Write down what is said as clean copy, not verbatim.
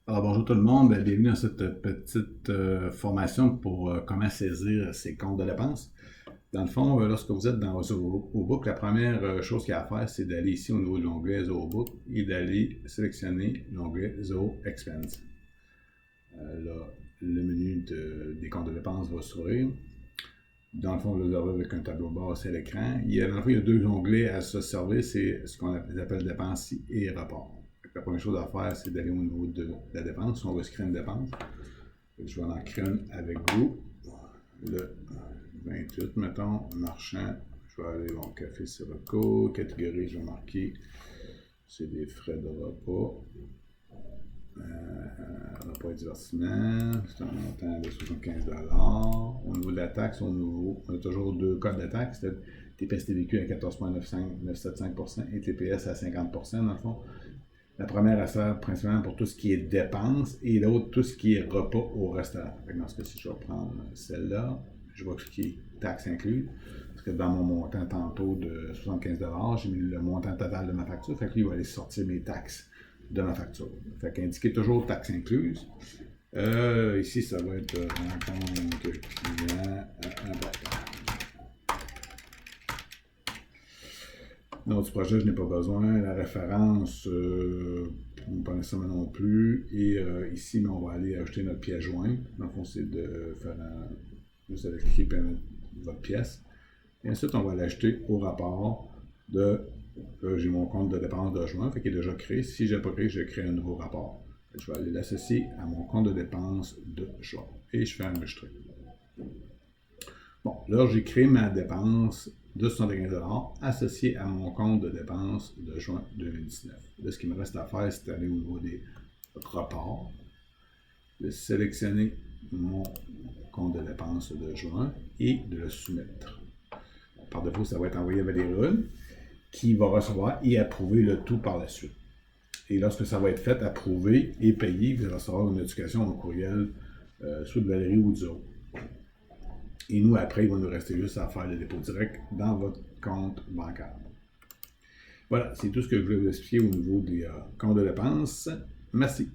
Alors bonjour tout le monde, bienvenue dans cette petite formation pour comment saisir ses comptes de dépenses. Dans le fond, lorsque vous êtes dans ZooBook, la première chose qu'il y a à faire, c'est d'aller ici au niveau de l'onglet ZooBook et d'aller sélectionner l'onglet Zoo Expense. Là, le menu des comptes de dépenses va s'ouvrir. Dans le fond, vous avez avec un tableau bas à l'écran. Dans le fond, il y a deux onglets à se servir, c'est ce qu'on appelle dépenses et rapports. La première chose à faire, c'est d'aller au niveau de la dépense. On va se créer une dépense. Je vais en créer une avec vous. Le 28, mettons, marchand. Je vais aller au café Sirocco. Catégorie, je vais marquer, c'est des frais de repas. Repas et divertissement, c'est un montant de 75 $. Au niveau de la taxe, on a toujours deux codes de taxe. TPS-TVQ à 14,975% et TPS à 50%, dans le fond. La première, elle sert principalement pour tout ce qui est dépenses et l'autre, tout ce qui est repas au restaurant. Dans ce cas-ci, je vais prendre celle-là. Je vais cliquer taxes incluses. Parce que dans mon montant tantôt de 75 $, j'ai mis le montant total de ma facture. Fait que lui, il va aller sortir mes taxes de ma facture. Fait qu'indiquer toujours taxes incluses. Ici, ça va être rencontre client Non, du projet, je n'ai pas besoin. La référence, pas nécessairement non plus. Et ici, on va aller ajouter notre pièce jointe. Dans le fond, c'est de faire juste avec cliquer votre pièce. Et ensuite, on va l'ajouter au rapport de. J'ai mon compte de dépenses de juin, fait qu'il est déjà créé. Si je n'ai pas créé, je crée un nouveau rapport. Je vais aller l'associer à mon compte de dépenses de juin. Et je fais enregistrer. Bon, là, j'ai créé ma dépense de 75 $ associée à mon compte de dépenses de juin 2019. Là, ce qu'il me reste à faire, c'est d'aller au niveau des rapports, de sélectionner mon compte de dépenses de juin et de le soumettre. Par défaut, ça va être envoyé à Valérie qui va recevoir et approuver le tout par la suite. Et lorsque ça va être fait, approuvé et payé, vous allez recevoir une notification au courriel, soit de Valérie ou du autre. Et nous, après, il va nous rester juste à faire le dépôt direct dans votre compte bancaire. Voilà, c'est tout ce que je voulais vous expliquer au niveau des comptes de dépenses. Merci.